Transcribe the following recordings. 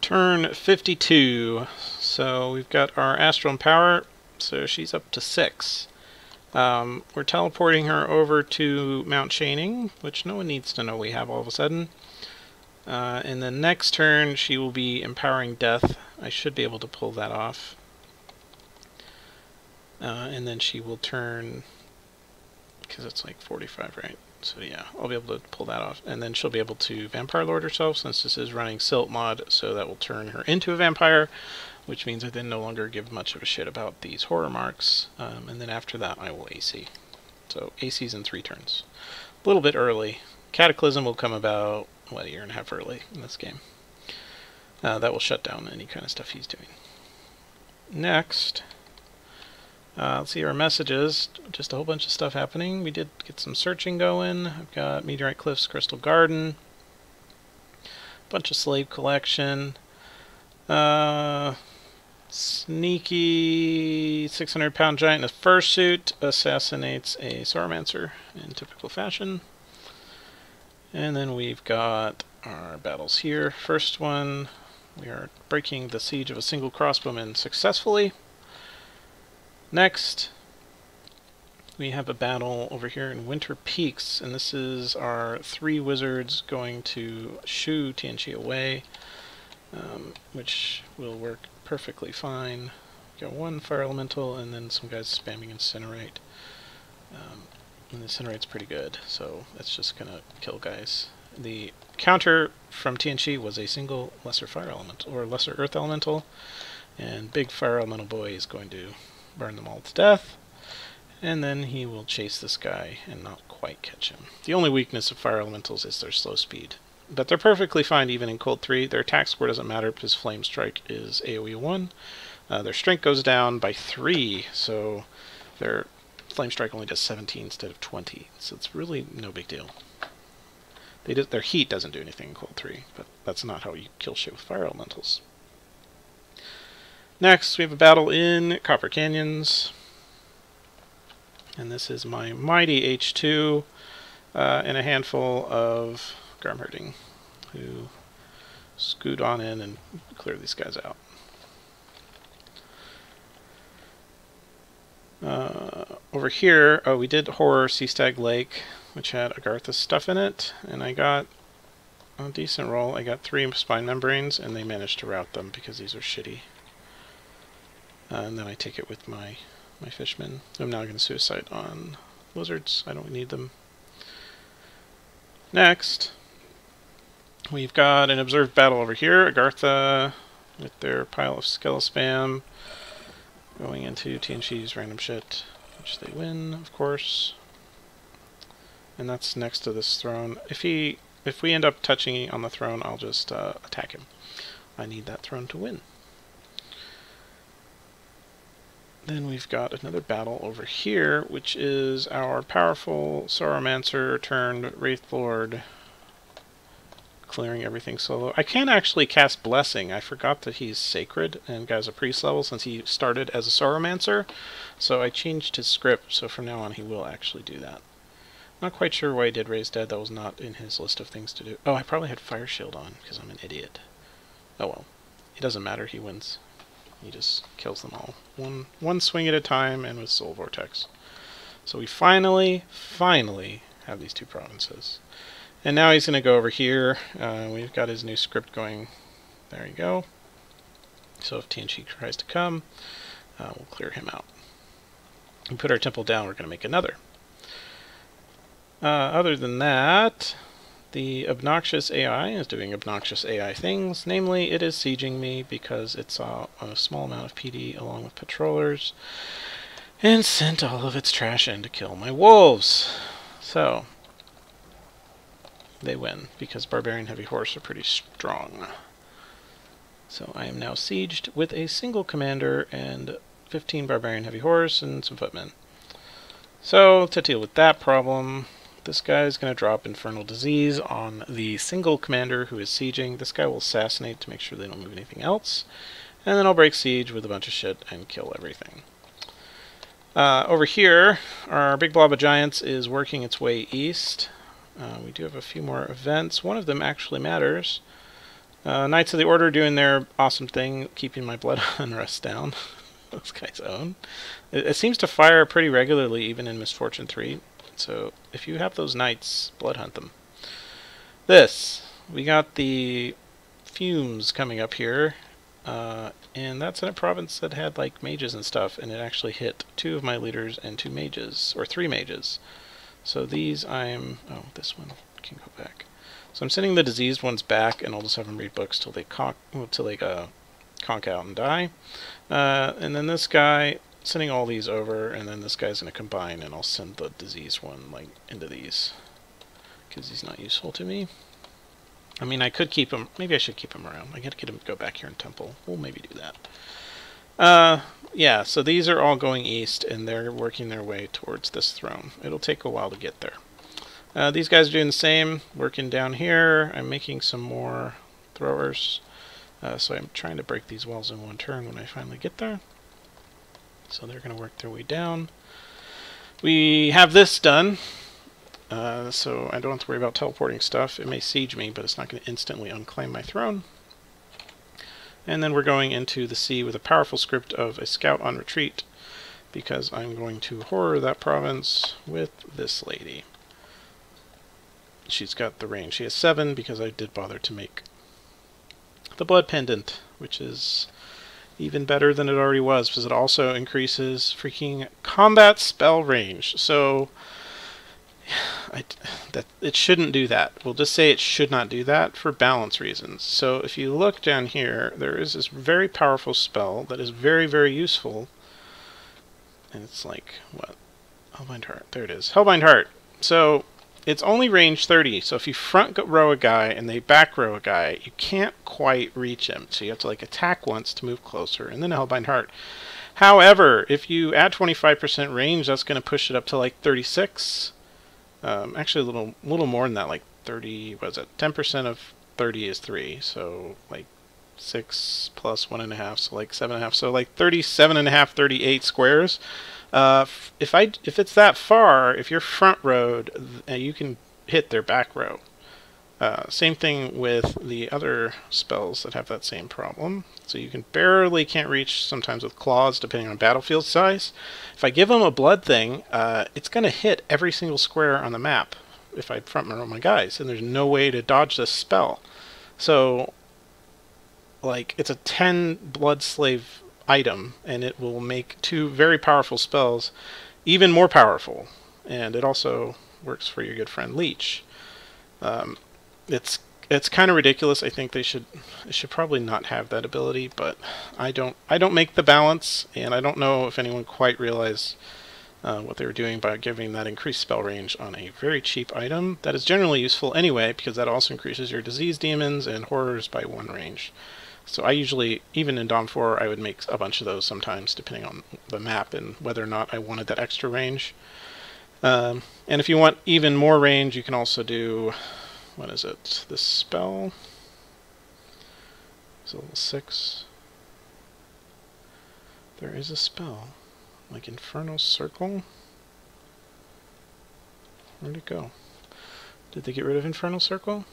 Turn 52. So we've got our Astral Power, so she's up to 6. We're teleporting her over to Mount Chaining, which no one needs to know we have all of a sudden. In the next turn, she will be empowering Death. I should be able to pull that off. And then she will turn, because it's like 45, right? So yeah, I'll be able to pull that off. And then she'll be able to Vampire Lord herself, since this is running Silt mod, so that will turn her into a vampire, which means I then no longer give much of a shit about these horror marks. And then after that, I will AC. So AC's in 3 turns. A little bit early. Cataclysm will come about, what, a year and a half early in this game. That will shut down any kind of stuff he's doing. Next, let's see our messages. Just a whole bunch of stuff happening. We did get some searching going. I've got Meteorite Cliffs, Crystal Garden, bunch of slave collection. Sneaky 600-pound giant in a fursuit assassinates a Sauromancer in typical fashion. And then we've got our battles here. First one, we are breaking the siege of a single crossbowman successfully. Next, we have a battle over here in Winter Peaks, and this is our 3 wizards going to shoo Tianchi away, which will work perfectly fine. We've got 1 fire elemental, and then some guys spamming Incinerate. And Incinerate pretty good, so that's just gonna kill guys. The counter from Tianchi was a single lesser fire elemental, or lesser earth elemental, and big fire elemental boy is going to burn them all to death, and then he will chase this guy and not quite catch him. The only weakness of fire elementals is their slow speed, but they're perfectly fine even in cold 3. Their attack score doesn't matter because Flame Strike is AoE 1. Their strength goes down by 3, so their Flame Strike only does 17 instead of 20, so it's really no big deal. Their heat doesn't do anything in cold 3, but that's not how you kill shit with fire elementals. Next, we have a battle in Copper Canyons, and this is my mighty H2 and a handful of Garmherding, who scoot on in and clear these guys out. Over here, oh, we did Horror Sea Stag Lake, which had Agartha's stuff in it, and I got a decent roll. I got 3 spine membranes, and they managed to rout them because these are shitty. And then I take it with my fishmen. I'm now going to suicide on lizards. I don't need them. Next, we've got an observed battle over here. Agartha with their pile of Skeletal Spam going into Tianchi's random shit, which they win, of course. And that's next to this throne. If we end up touching on the throne, I'll just attack him. I need that throne to win. Then we've got another battle over here, which is our powerful Sauromancer turned Wraith Lord clearing everything solo. I can actually cast Blessing. I forgot that he's sacred and got a priest level since he started as a Sauromancer, so I changed his script, so from now on he will actually do that. Not quite sure why he did Raise Dead. That was not in his list of things to do. Oh, I probably had Fire Shield on because I'm an idiot. Oh well. It doesn't matter. He wins. He just kills them all. One swing at a time and with Soul Vortex. So we finally have these 2 provinces. And now he's going to go over here. We've got his new script going. There you go. So if Tianchi tries to come, we'll clear him out. We put our temple down, we're going to make another. Other than that, the obnoxious AI is doing obnoxious AI things. Namely, it is sieging me because it saw a small amount of PD along with patrollers and sent all of its trash in to kill my wolves. So they win because Barbarian Heavy Horse are pretty strong. So I am now sieged with a single commander and 15 Barbarian Heavy Horse and some footmen. So to deal with that problem, this guy is going to drop Infernal Disease on the single commander who is sieging. This guy will assassinate to make sure they don't move anything else. And then I'll break siege with a bunch of shit and kill everything. Over here, our big blob of giants is working its way east. We do have a few more events. One of them actually matters. Knights of the Order doing their awesome thing, keeping my blood unrest down. Those guys own. It seems to fire pretty regularly, even in Misfortune 3. So if you have those knights, blood hunt them. We got the fumes coming up here. And that's in a province that had like mages and stuff, and it actually hit 2 of my leaders and 2 mages, or 3 mages. So these oh, this one can go back. So I'm sending the diseased ones back, and I'll just have them read books till they conk out and die. And then this guy, sending all these over, and then this guy's going to combine, and I'll send the diseased one like into these, because he's not useful to me. I mean, I could keep him. Maybe I should keep him around. I gotta get him to go back here in Temple. We'll maybe do that. Yeah, so these are all going east, and they're working their way towards this throne. It'll take a while to get there. These guys are doing the same, working down here. I'm making some more throwers. So I'm trying to break these walls in one turn when I finally get there. So they're going to work their way down. We have this done. So I don't have to worry about teleporting stuff. It may siege me, but it's not going to instantly unclaim my throne. And then we're going into the sea with a powerful script of a scout on retreat, because I'm going to horror that province with this lady. She's got the range. She has 7 because I did bother to make the blood pendant, which is even better than it already was, because it also increases freaking combat spell range. So it shouldn't do that. We'll just say it should not do that for balance reasons. So if you look down here, there is this very powerful spell that is very, very useful. And it's like, what? Hellbind Heart. There it is. Hellbind Heart. So it's only range 30. So if you front row a guy and they back row a guy, you can't quite reach him. So you have to like attack once to move closer, and then a Hellbind Heart. However, if you add 25% range, that's going to push it up to like 36. Actually, a little more than that, like 30, what is it? 10% of 30 is 3, so like 6 plus 1.5, so like 7.5, so like 37.5, 38 squares. If it's that far, if you're front rowed, you can hit their back row. Same thing with the other spells that have that same problem. So you can't reach sometimes with claws, depending on battlefield size. If I give them a blood thing, it's going to hit every single square on the map if I front row my guys, and there's no way to dodge this spell. So, like, it's a 10 blood slave item, and it will make 2 very powerful spells even more powerful. And it also works for your good friend Leech. It's kind of ridiculous. I think it should probably not have that ability, but I don't make the balance, and I don't know if anyone quite realized what they were doing by giving that increased spell range on a very cheap item that is generally useful anyway, because that also increases your disease demons and horrors by 1 range. So I usually, even in Dawn 4, I would make a bunch of those sometimes, depending on the map and whether or not I wanted that extra range. And if you want even more range, you can also do, what is it? This spell is level 6. There is a spell, like Infernal Circle. Where'd it go? Did they get rid of Infernal Circle?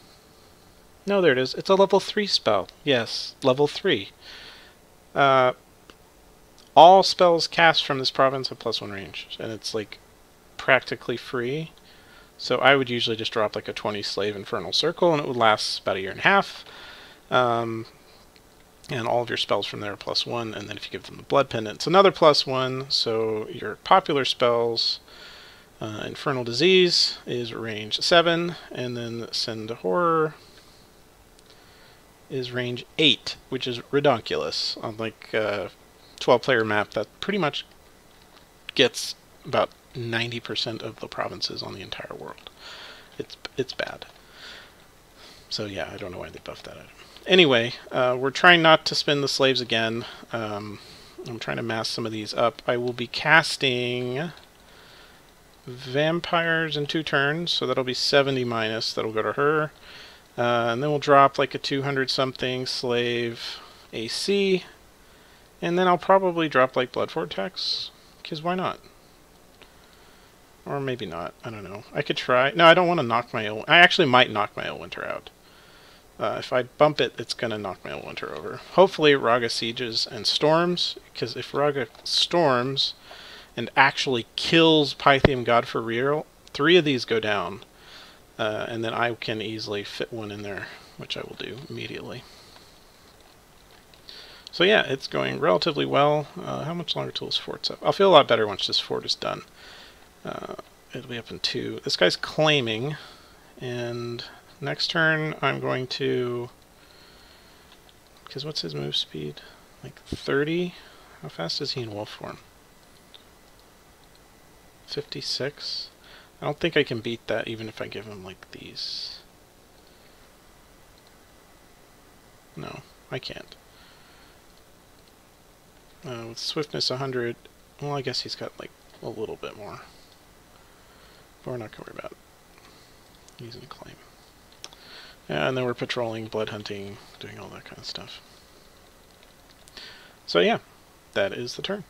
No, there it is. It's a level 3 spell. Yes, level 3. All spells cast from this province have +1 range, and it's like practically free. So I would usually just drop like a 20 slave Infernal Circle, and it would last about 1.5 years. And all of your spells from there are +1, and then if you give them the blood pendant, it's another +1. So your popular spells, Infernal Disease is range 7, and then Send Horror is range 8, which is redonkulous. On like a 12-player map, that pretty much gets about 90% of the provinces on the entire world. It's bad. So yeah, I don't know why they buffed that item. Anyway, we're trying not to spend the slaves again. I'm trying to mass some of these up. I will be casting vampires in 2 turns, so that'll be 70 minus. That'll go to her. And then we'll drop like a 200-something slave AC. And then I'll probably drop like Blood Vortex, because why not? Or maybe not. I don't know. I could try. No, I don't want to knock my... I actually might knock my Winter out. If I bump it, it's going to knock my winter over. Hopefully Raga sieges and storms, because if Raga storms and actually kills Pythium God for real, 3 of these go down. And then I can easily fit one in there, which I will do immediately. So yeah, it's going relatively well. How much longer till this fort's up? I'll feel a lot better once this fort is done. It'll be up in 2. This guy's claiming, and next turn I'm going to... Because what's his move speed? Like 30? How fast is he in wolf form? 56? I don't think I can beat that even if I give him like these. No, I can't. With swiftness 100, well, I guess he's got like a little bit more. But we're not going to worry about it. He's in claim. Yeah, and then we're patrolling, blood hunting, doing all that kind of stuff. So yeah, that is the turn.